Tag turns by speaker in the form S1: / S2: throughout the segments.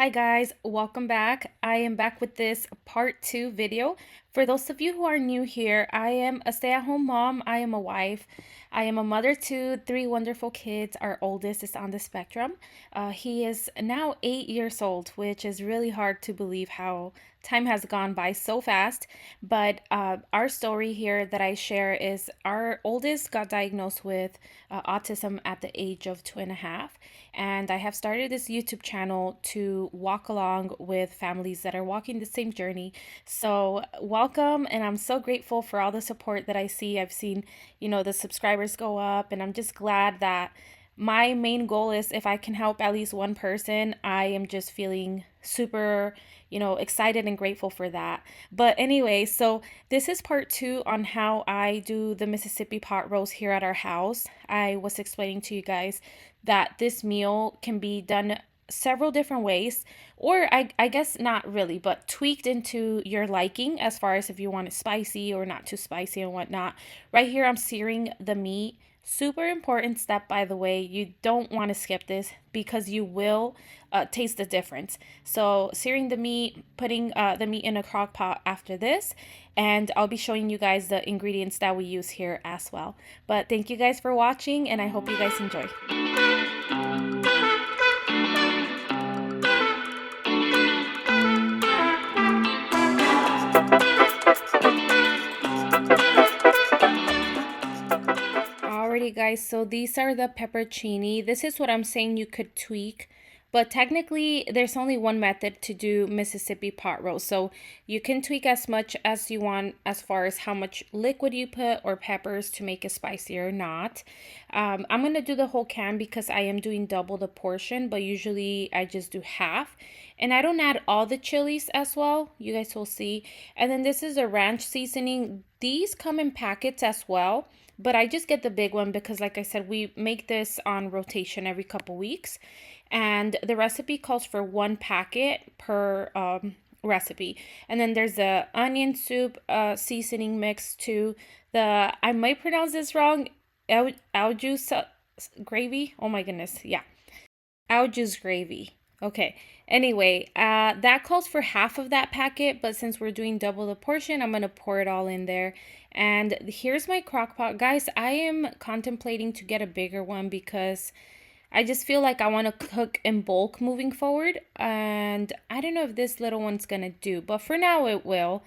S1: Hi guys, welcome back. I am back with this part 2 video. For those of you who are new here, I am a stay-at-home mom. I am a wife. I am a mother to three wonderful kids. Our oldest is on the spectrum. He is now 8 years old, which is really hard to believe how time has gone by so fast. But our story here that I share is our oldest got diagnosed with autism at the age of 2.5. And I have started this YouTube channel to walk along with families that are walking the same journey. So, welcome, and I'm so grateful for all the support that I see. I've seen, the subscribers go up, and I'm just glad that my main goal is if I can help at least one person, I am just feeling super, excited and grateful for that. But anyway, so this is part 2 on how I do the Mississippi pot roast here at our house. I was explaining to you guys that this meal can be done several different ways, or I guess not really, but tweaked into your liking as far as if you want it spicy or not too spicy and whatnot. Right here, I'm searing the meat. Super important step, by the way. You don't want to skip this because you will taste the difference. So, searing the meat, putting the meat in a crock pot after this, and I'll be showing you guys the ingredients that we use here as well. But thank you guys for watching, and I hope you guys enjoy. Alrighty guys, so these are the peppercini. This is what I'm saying you could tweak, but technically there's only one method to do Mississippi pot roast. So you can tweak as much as you want as far as how much liquid you put or peppers to make it spicy or not. I'm going to do the whole can because I am doing double the portion, but usually I just do half. And I don't add all the chilies as well. You guys will see. And then this is a ranch seasoning. These come in packets as well, but I just get the big one because, like I said, we make this on rotation every couple weeks. And the recipe calls for 1 packet per recipe. And then there's the onion soup seasoning mix to the, I might pronounce this wrong, au juice gravy. Oh my goodness. Yeah. Au juice gravy. Okay. Anyway, that calls for half of that packet, but since we're doing double the portion, I'm going to pour it all in there. And here's my crock pot. Guys, I am contemplating to get a bigger one because I just feel like I want to cook in bulk moving forward. And I don't know if this little one's going to do, but for now it will.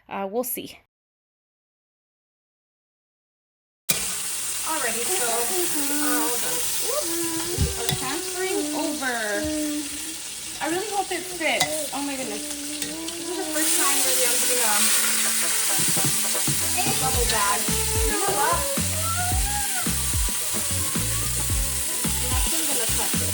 S1: We'll see. Alrighty, so we are transferring over. I really hope it fits. Oh my goodness. This is the first time really I'm doing a bubble bag. You know what? I'm actually gonna touch it.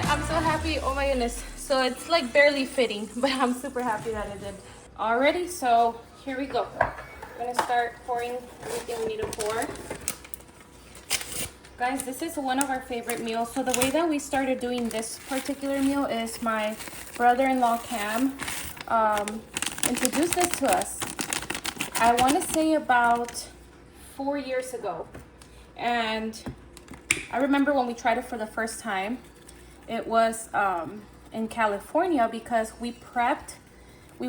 S1: I'm so happy. Oh my goodness. So it's like barely fitting, but I'm super happy that it did. Alrighty, so here we go. I'm gonna start pouring everything we need to pour. Guys, this is one of our favorite meals. So the way that we started doing this particular meal is my brother-in-law Cam introduced this to us. I want to say about 4 years ago. And I remember when we tried it for the first time, it was in California because we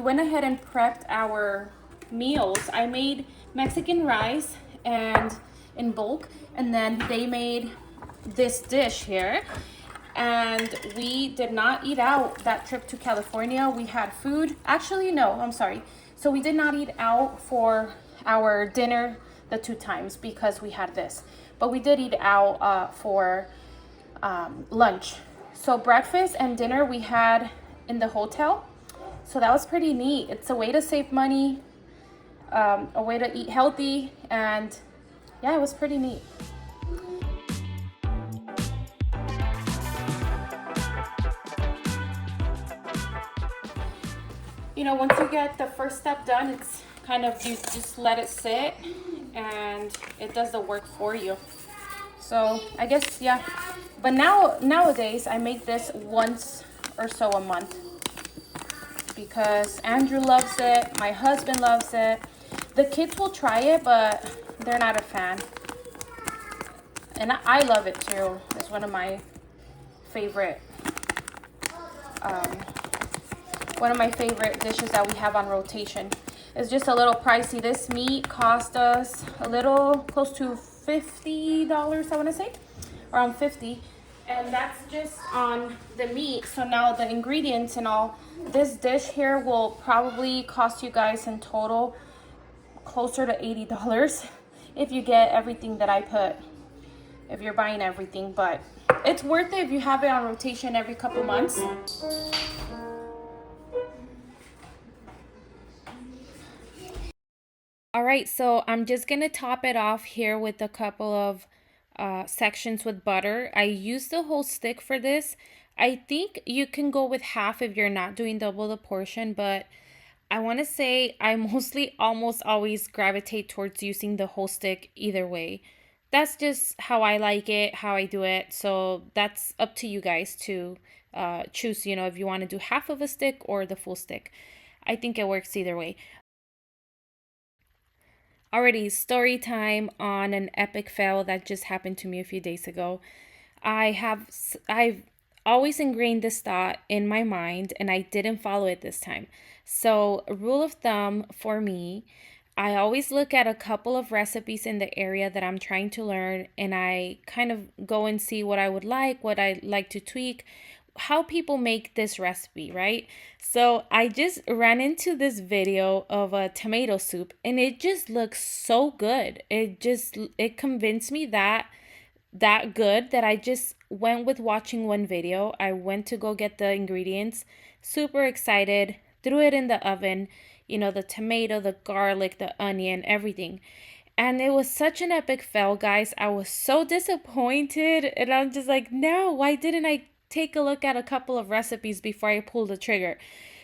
S1: went ahead and prepped our meals. I made Mexican rice and in bulk, and then they made this dish here. And we did not eat out that trip to California. We had food. Actually, no, I'm sorry. So we did not eat out for our dinner the 2 times because we had this. But we did eat out for lunch. So breakfast and dinner we had in the hotel. So that was pretty neat. It's a way to save money, a way to eat healthy, and yeah, it was pretty neat. once you get the first step done, it's kind of, you just let it sit and it does the work for you. So I guess, yeah. But nowadays I make this once or so a month because Andrew loves it, my husband loves it. The kids will try it, but they're not a fan. And I love it too. It's one of my favorite um, dishes that we have on rotation. It's just a little pricey. This meat cost us a little close to $50, I want to say, around 50, and that's just on the meat. So now the ingredients and all, this dish here will probably cost you guys in total closer to $80 if you get everything that I put, if you're buying everything. But it's worth it if you have it on rotation every couple months. All right, so I'm just gonna top it off here with a couple of sections with butter. I use the whole stick for this. I think you can go with half if you're not doing double the portion, but I want to say I mostly almost always gravitate towards using the whole stick either way. That's just how I like it, how I do it. So that's up to you guys to choose, if you want to do half of a stick or the full stick. I think it works either way. Already story time on an epic fail that just happened to me a few days ago. I've always ingrained this thought in my mind and I didn't follow it this time. So, rule of thumb for me, I always look at a couple of recipes in the area that I'm trying to learn and I kind of go and see what I would like, what I like to tweak, how people make this recipe, right? So I just ran into this video of a tomato soup and it just looks so good. It convinced me that good that I just went with watching one video. I went to go get the ingredients, super excited, threw it in the oven, the tomato, the garlic, the onion, everything. And it was such an epic fail, guys. I was so disappointed and I'm just like, no, why didn't I take a look at a couple of recipes before I pulled the trigger?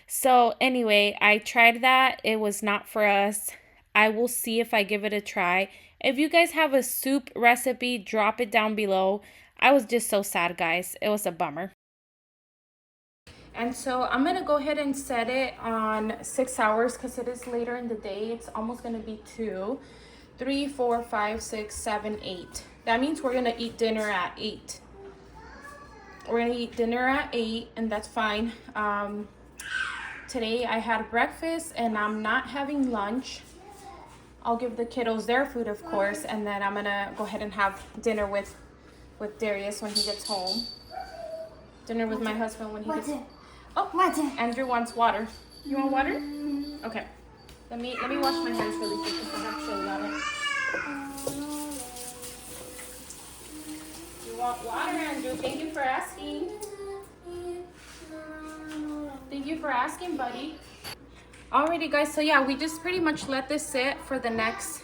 S1: So anyway, I tried that. It was not for us. I will see if I give it a try. If you guys have a soup recipe, drop it down below. I was just so sad, guys. It was a bummer. And so I'm going to go ahead and set it on 6 hours because it is later in the day. It's almost going to be 2, 3, 4, 5, 6, 7, 8. That means we're going to eat dinner at 8. We're going to eat dinner at 8 and that's fine. Today I had breakfast and I'm not having lunch. I'll give the kiddos their food, of course, and then I'm going to go ahead and have dinner with Darius when he gets home. Dinner with my husband when he gets home. Oh, Andrew wants water. You want water? Okay. Let me wash my hands really quick because I'm chilling on it. You want water, Andrew? Thank you for asking. Thank you for asking, buddy. Alrighty, guys. So yeah, we just pretty much let this sit for the next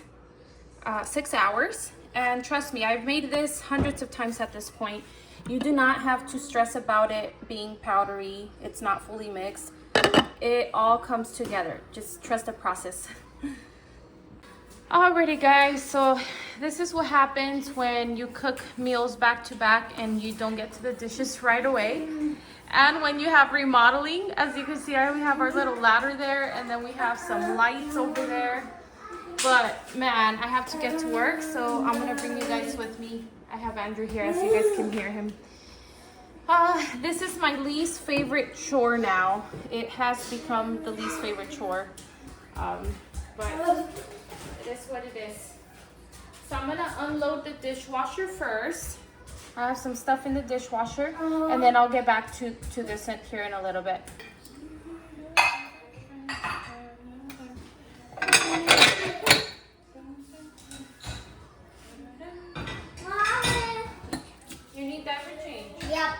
S1: 6 hours. And trust me, I've made this hundreds of times at this point. You do not have to stress about it being powdery. It's not fully mixed. It all comes together. Just trust the process. Alrighty, guys, so this is what happens when you cook meals back to back and you don't get to the dishes right away. And when you have remodeling, as you can see, we have our little ladder there and then we have some lights over there. But man, I have to get to work, so I'm gonna bring you guys with me. I have Andrew here, as you guys can hear him. This is my least favorite chore now. It has become the least favorite chore. But it is what it is. So I'm gonna unload the dishwasher first. I have some stuff in the dishwasher, and then I'll get back to this here in a little bit. You need that for change? Yep.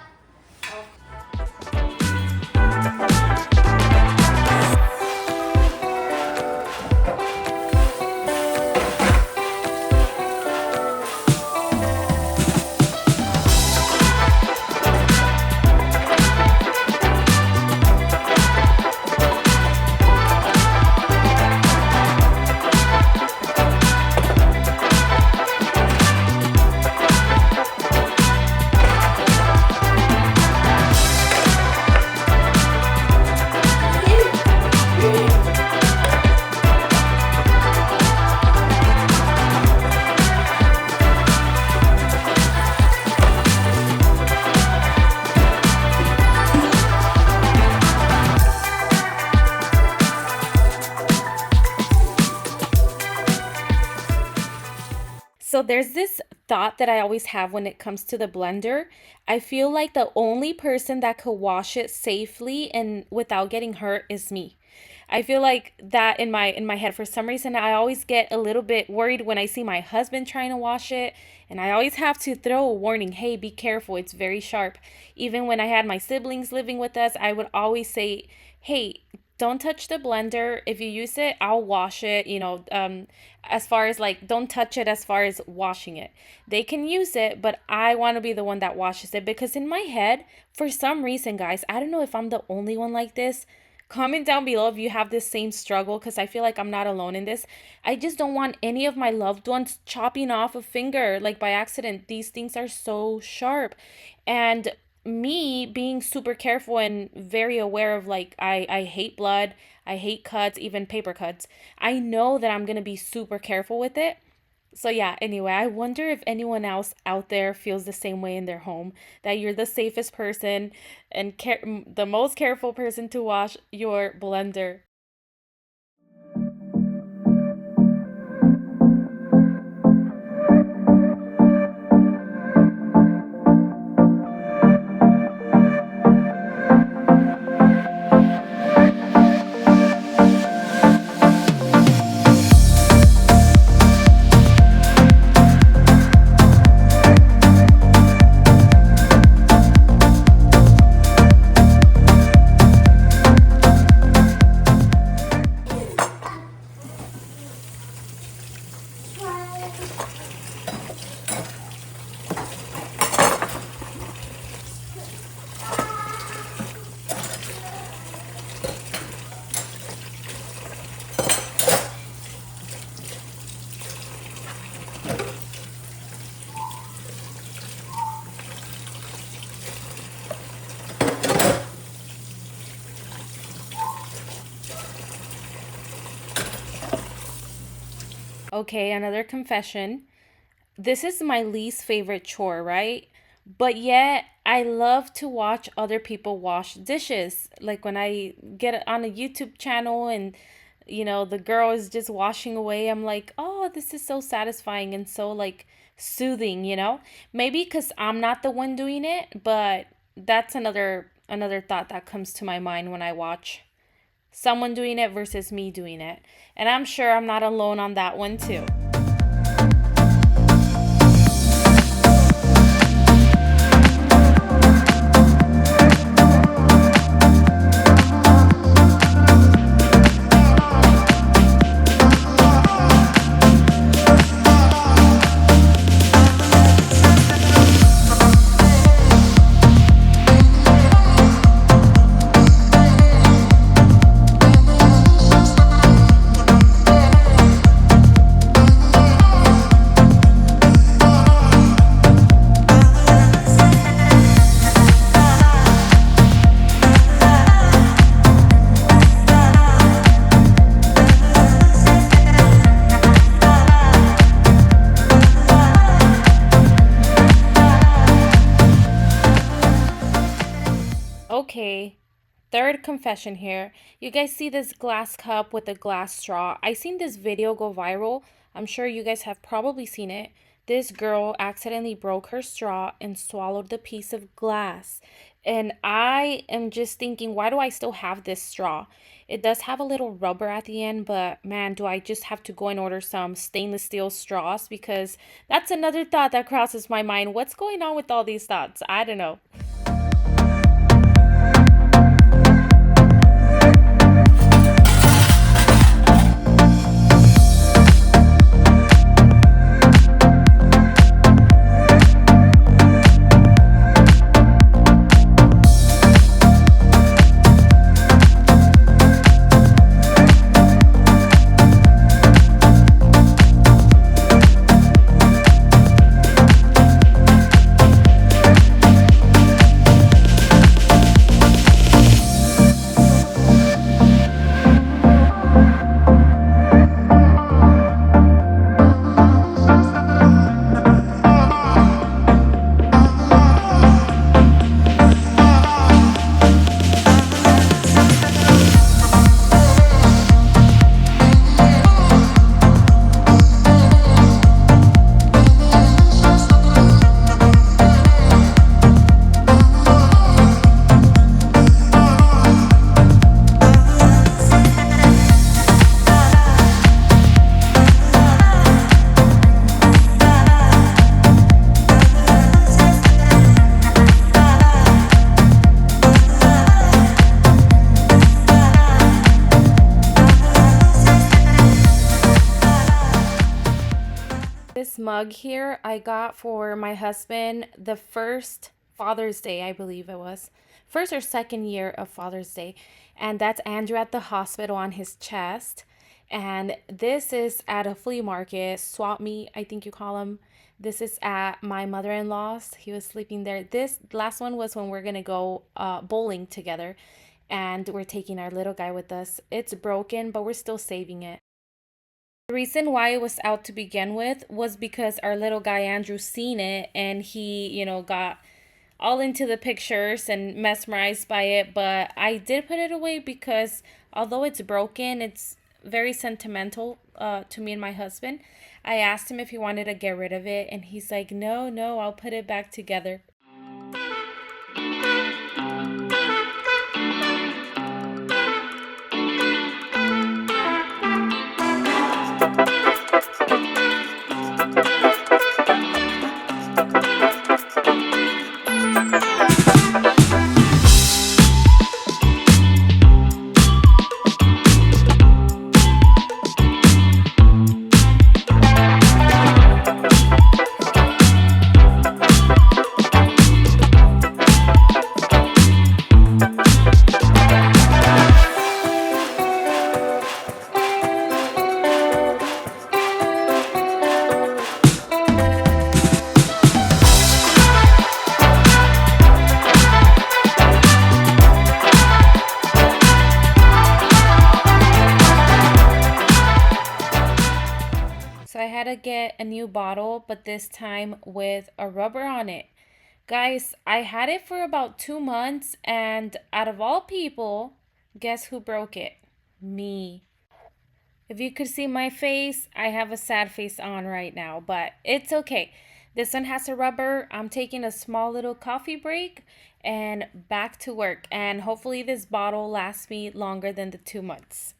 S1: So there's this thought that I always have when it comes to the blender. I feel like the only person that could wash it safely and without getting hurt is me. I feel like that in my head for some reason I always get a little bit worried when I see my husband trying to wash it, and I always have to throw a warning, "Hey, be careful, it's very sharp." Even when I had my siblings living with us, I would always say, "Hey, don't touch the blender. If you use it, I'll wash it." As far as like, don't touch it as far as washing it. They can use it, but I want to be the one that washes it because in my head, for some reason, guys, I don't know if I'm the only one like this. Comment down below if you have this same struggle because I feel like I'm not alone in this. I just don't want any of my loved ones chopping off a finger like by accident. These things are so sharp. And me being super careful and very aware of like I hate blood, I hate cuts, even paper cuts. I know that I'm going to be super careful with it. So yeah, anyway, I wonder if anyone else out there feels the same way in their home, that you're the safest person and the most careful person to wash your blender. Okay, another confession. This is my least favorite chore, right? But yet, I love to watch other people wash dishes. Like when I get on a YouTube channel and the girl is just washing away, I'm like, "Oh, this is so satisfying and so like soothing." Maybe cuz I'm not the one doing it, but that's another thought that comes to my mind when I watch someone doing it versus me doing it. And I'm sure I'm not alone on that one too. Okay, third confession here. You guys see this glass cup with a glass straw? I seen this video go viral. I'm sure you guys have probably seen it. This girl accidentally broke her straw and swallowed the piece of glass. And I am just thinking, why do I still have this straw? It does have a little rubber at the end, but man, do I just have to go and order some stainless steel straws? Because that's another thought that crosses my mind. What's going on with all these thoughts? I don't know. this mug here I got for my husband the first Father's Day, I believe it was. First or second year of Father's Day. And that's Andrew at the hospital on his chest. And this is at a flea market, swap meet, I think you call them. This is at my mother-in-law's. He was sleeping there. This last one was when we're gonna go bowling together, and we're taking our little guy with us. It's broken, but we're still saving it. The reason why it was out to begin with was because our little guy Andrew seen it, and he, got all into the pictures and mesmerized by it. But I did put it away because although it's broken, it's very sentimental to me and my husband. I asked him if he wanted to get rid of it, and he's like, no, no, I'll put it back together. So I had to get a new bottle, but this time with a rubber on it. Guys, I had it for about 2 months, and out of all people, guess who broke it? Me. If you could see my face, I have a sad face on right now, but it's okay. This one has a rubber. I'm taking a small little coffee break and back to work. And hopefully, this bottle lasts me longer than the 2 months.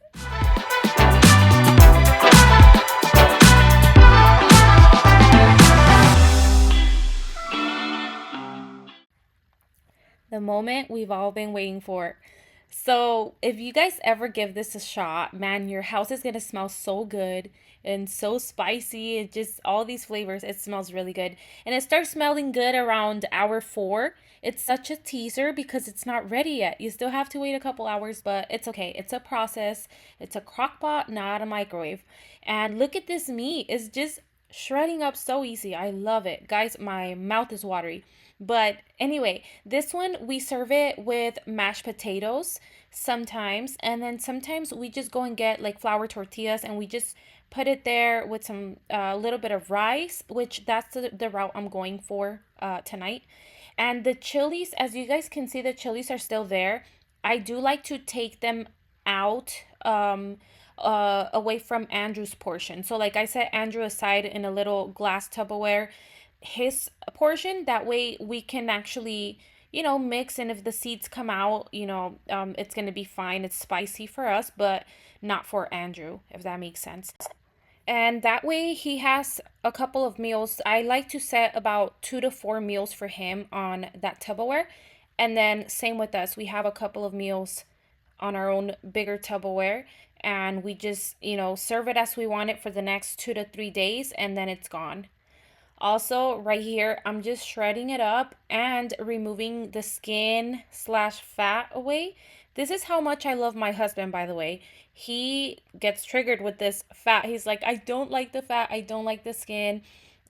S1: The moment we've all been waiting for. So, if you guys ever give this a shot, man, your house is going to smell so good and so spicy. It just, all these flavors, it smells really good. And it starts smelling good around hour 4. It's such a teaser because it's not ready yet. You still have to wait a couple hours, but it's okay. It's a process. It's a crock pot, not a microwave. And look at this meat. It's just shredding up so easy. I love it. Guys, my mouth is watery. But anyway, this one we serve it with mashed potatoes sometimes, and then sometimes we just go and get like flour tortillas and we just put it there with some little bit of rice, which that's the route I'm going for tonight. And the chilies, as you guys can see, the chilies are still there. I do like to take them out away from Andrew's portion. So like I set Andrew aside in a little glass Tupperware, his portion. That way we can actually, mix. And if the seeds come out, it's going to be fine. It's spicy for us, but not for Andrew, if that makes sense. And that way he has a couple of meals. I like to set about 2 to 4 meals for him on that Tupperware. And then same with us. We have a couple of meals on our own bigger Tupperware. And we just, serve it as we want it for the next 2 to 3 days. And then it's gone. Also, right here, I'm just shredding it up and removing the skin slash fat away. This is how much I love my husband, by the way. He gets triggered with this fat. He's like, I don't like the fat. I don't like the skin.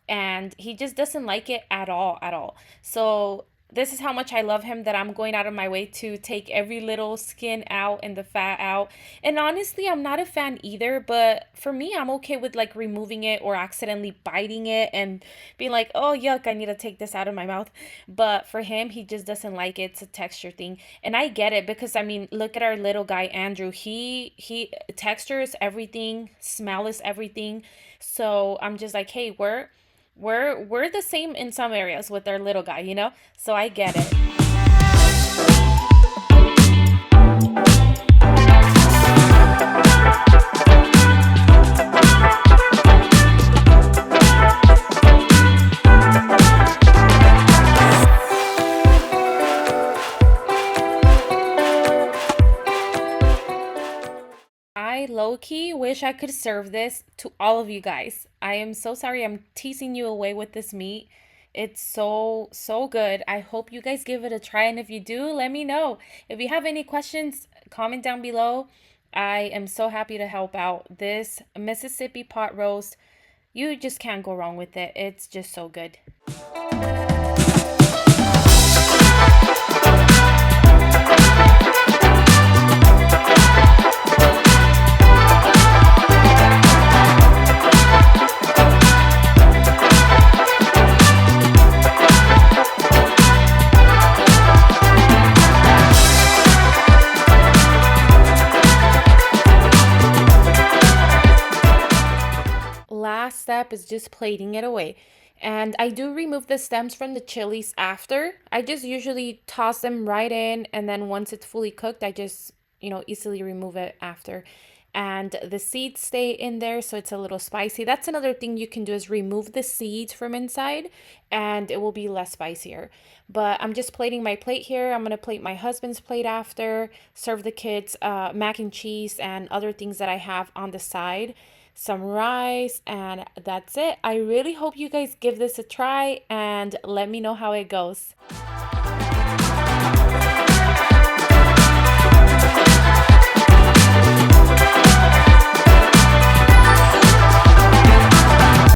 S1: And he just doesn't like it at all, at all. So this is how much I love him, that I'm going out of my way to take every little skin out and the fat out. And honestly, I'm not a fan either, but for me, I'm okay with like removing it or accidentally biting it and being like, oh, yuck, I need to take this out of my mouth. But for him, he just doesn't like it. It's a texture thing. And I get it because, I mean, look at our little guy, Andrew. He texture is everything, smell is everything. So I'm just like, hey, we're the same in some areas with our little guy. So I get it. I low low key wish I could serve this to all of you guys. I am so sorry I'm teasing you away with this meat. It's so, so good. I hope you guys give it a try. And if you do, let me know. If you have any questions, comment down below. I am so happy to help out. This Mississippi pot roast, you just can't go wrong with it. It's just so good. Last step is just plating it away. And I do remove the stems from the chilies after. I just usually toss them right in, and then once it's fully cooked, I just, easily remove it after. And the seeds stay in there, so it's a little spicy. That's another thing you can do is remove the seeds from inside, and it will be less spicier. But I'm just plating my plate here. I'm gonna plate my husband's plate after, serve the kids mac and cheese and other things that I have on the side, some rice, and that's it. I really hope you guys give this a try and let me know how it goes.